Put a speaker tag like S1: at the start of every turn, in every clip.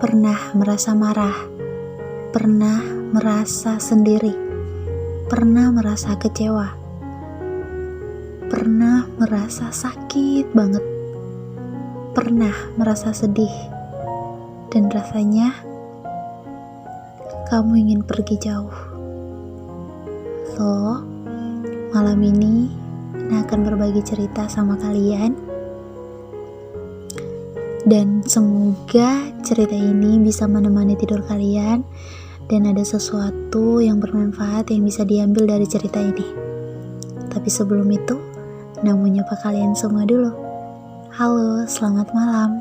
S1: Pernah merasa marah, pernah merasa sendiri, pernah merasa kecewa, pernah merasa sakit banget, pernah merasa sedih, dan rasanya kamu ingin pergi jauh. So, malam ini Nana akan berbagi cerita sama kalian, dan semoga cerita ini bisa menemani tidur kalian dan ada sesuatu yang bermanfaat yang bisa diambil dari cerita ini. Tapi sebelum itu, Nana mau nyapa kalian semua dulu. Halo, selamat malam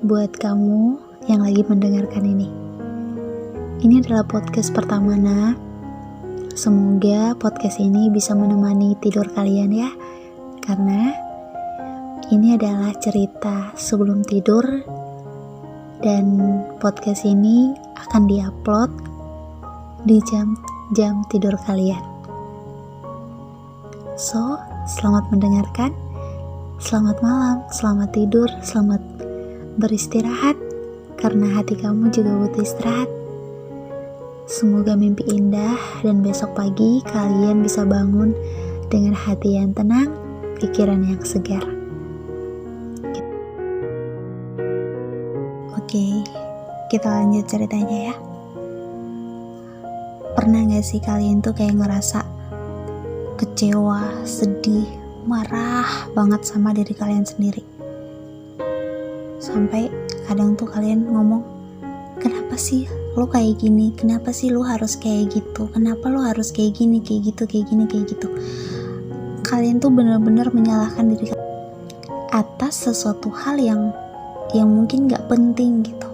S1: buat kamu yang lagi mendengarkan ini. Ini adalah podcast pertama Nana. Semoga podcast ini bisa menemani tidur kalian ya, karena ini adalah cerita sebelum tidur dan podcast ini akan diupload di jam tidur kalian. So, selamat mendengarkan, selamat malam, selamat tidur, selamat beristirahat, karena hati kamu juga butuh istirahat. Semoga mimpi indah dan besok pagi kalian bisa bangun dengan hati yang tenang, pikiran yang segar. Oke, kita lanjut ceritanya ya. Pernah gak sih kalian tuh kayak ngerasa kecewa, sedih, marah banget sama diri kalian sendiri? Sampai kadang tuh kalian ngomong, kenapa sih lo kayak gini? Kenapa sih lo harus kayak gitu? Kenapa lo harus kayak gini, kayak gitu, kayak gini, kayak gitu? Kalian tuh benar-benar menyalahkan diri kalian atas sesuatu hal yang mungkin gak penting gitu.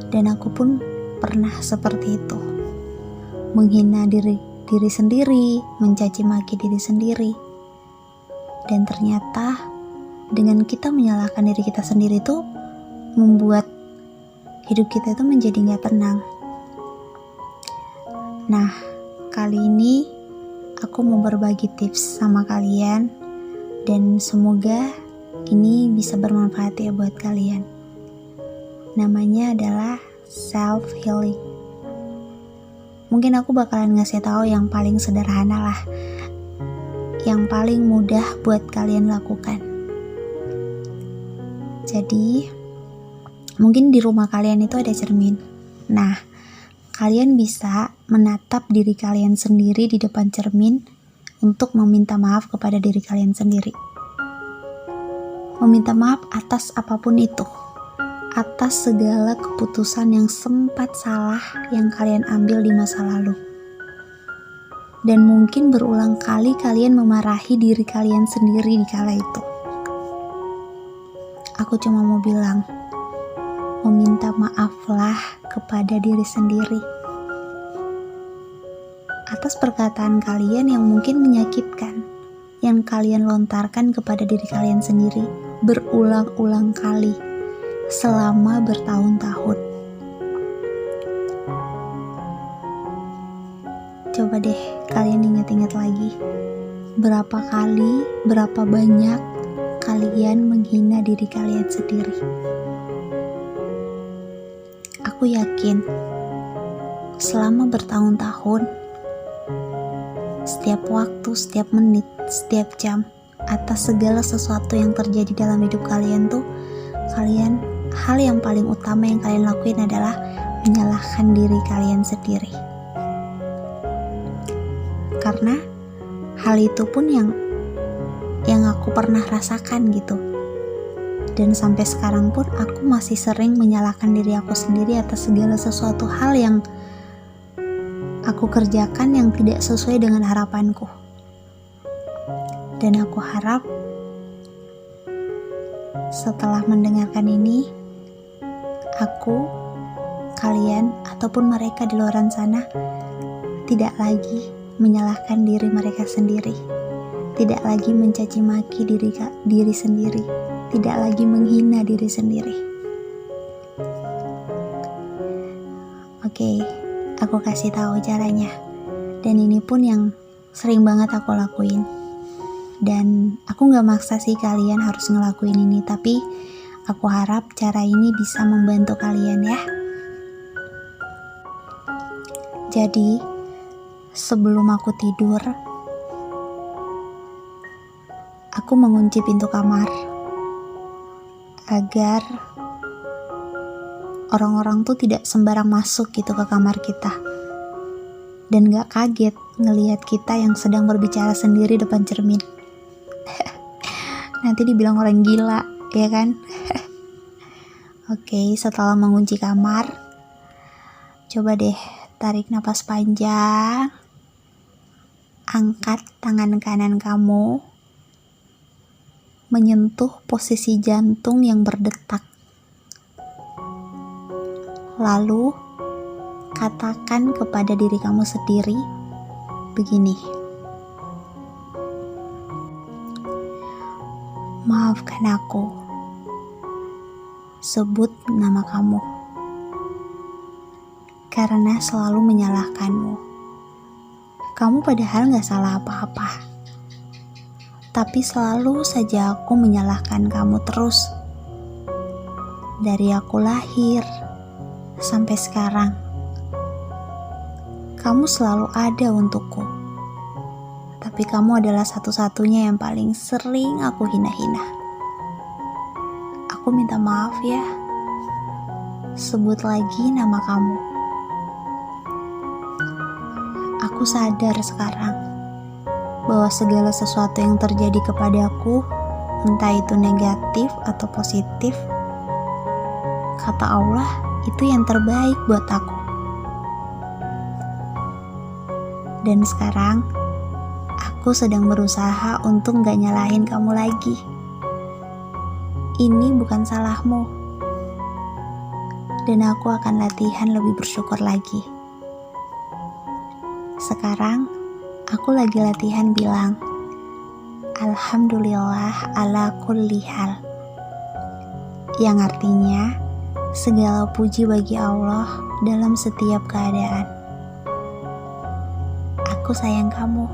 S1: Dan aku pun pernah seperti itu, menghina diri sendiri, mencaci maki diri sendiri. Dan ternyata dengan kita menyalahkan diri kita sendiri tuh membuat hidup kita itu menjadi gak tenang. Nah, kali ini aku mau berbagi tips sama kalian, dan semoga ini bisa bermanfaat ya buat kalian. Namanya adalah self healing. Mungkin aku bakalan ngasih tahu yang paling sederhana lah, yang paling mudah buat kalian lakukan. Jadi, mungkin di rumah kalian itu ada cermin. Nah, kalian bisa menatap diri kalian sendiri di depan cermin untuk meminta maaf kepada diri kalian sendiri. Meminta maaf atas apapun itu, atas segala keputusan yang sempat salah yang kalian ambil di masa lalu. Dan mungkin berulang kali kalian memarahi diri kalian sendiri di kala itu. Aku cuma mau bilang, meminta maaflah kepada diri sendiri atas perkataan kalian yang mungkin menyakitkan, yang kalian lontarkan kepada diri kalian sendiri berulang-ulang kali selama bertahun-tahun. Coba deh kalian ingat-ingat lagi, berapa kali, berapa banyak kalian menghina diri kalian sendiri. Aku yakin selama bertahun-tahun, setiap waktu, setiap menit, setiap jam, atas segala sesuatu yang terjadi dalam hidup kalian tuh, hal yang paling utama yang kalian lakuin adalah menyalahkan diri kalian sendiri. Karena hal itu pun yang aku pernah rasakan gitu. Dan sampai sekarang pun aku masih sering menyalahkan diri aku sendiri atas segala sesuatu hal yang aku kerjakan yang tidak sesuai dengan harapanku. Dan aku harap setelah mendengarkan ini, aku, kalian, ataupun mereka di luar sana tidak lagi menyalahkan diri mereka sendiri, tidak lagi mencaci maki diri sendiri, tidak lagi menghina diri sendiri. Oke, aku kasih tahu caranya. Dan ini pun yang sering banget aku lakuin. Dan aku gak maksa sih kalian harus ngelakuin ini, tapi Aku harap cara ini bisa membantu kalian ya. Jadi, sebelum aku tidur, aku mengunci pintu kamar agar orang-orang tuh tidak sembarang masuk gitu ke kamar kita dan gak kaget ngelihat kita yang sedang berbicara sendiri depan cermin. Nanti dibilang orang gila, ya kan? Oke, setelah mengunci kamar, coba deh tarik napas panjang, angkat tangan kanan kamu, menyentuh posisi jantung yang berdetak. Lalu, katakan kepada diri kamu sendiri begini: maafkan aku. Sebut nama kamu, karena selalu menyalahkanmu. Kamu padahal gak salah apa-apa, tapi selalu saja aku menyalahkan kamu terus. Dari aku lahir sampai sekarang, kamu selalu ada untukku. Tapi kamu adalah satu-satunya yang paling sering aku hina-hina. Aku minta maaf ya. Sebut lagi nama kamu. Aku sadar sekarang bahwa segala sesuatu yang terjadi kepadaku, entah itu negatif atau positif, kata Allah, itu yang terbaik buat aku. Dan sekarang, aku sedang berusaha untuk gak nyalahin kamu lagi. Ini bukan salahmu. Dan aku akan latihan lebih bersyukur lagi. Sekarang, aku lagi latihan bilang, Alhamdulillah ala kulli hal. Yang artinya, segala puji bagi Allah dalam setiap keadaan. Aku sayang kamu.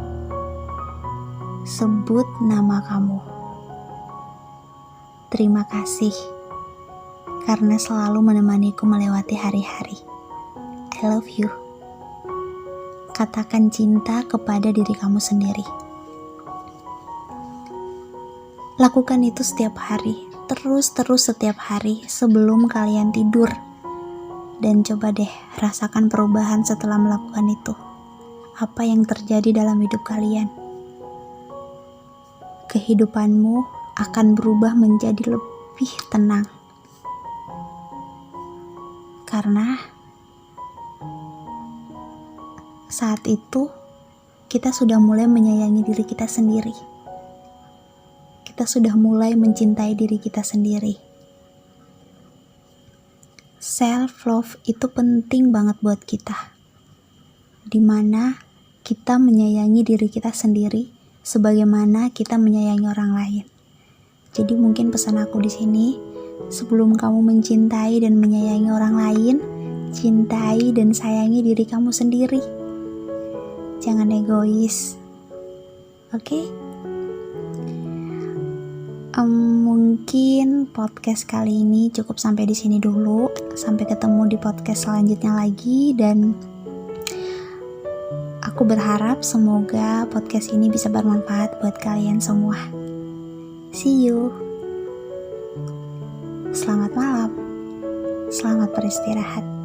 S1: Sebut nama kamu. Terima kasih karena selalu menemaniku melewati hari-hari. I love you. Katakan cinta kepada diri kamu sendiri. Lakukan itu setiap hari, terus setiap hari sebelum kalian tidur. Dan coba deh rasakan perubahan setelah melakukan itu. Apa yang terjadi dalam hidup kalian? Kehidupanmu akan berubah menjadi lebih tenang. Karena saat itu kita sudah mulai menyayangi diri kita sendiri. Kita sudah mulai mencintai diri kita sendiri. Self love itu penting banget buat kita. Dimana kita menyayangi diri kita sendiri sebagaimana kita menyayangi orang lain. Jadi mungkin pesan aku di sini, sebelum kamu mencintai dan menyayangi orang lain, cintai dan sayangi diri kamu sendiri. Jangan egois. Oke? Mungkin podcast kali ini cukup sampai di sini dulu. Sampai ketemu di podcast selanjutnya lagi, dan aku berharap semoga podcast ini bisa bermanfaat buat kalian semua. See you. Selamat malam. Selamat beristirahat.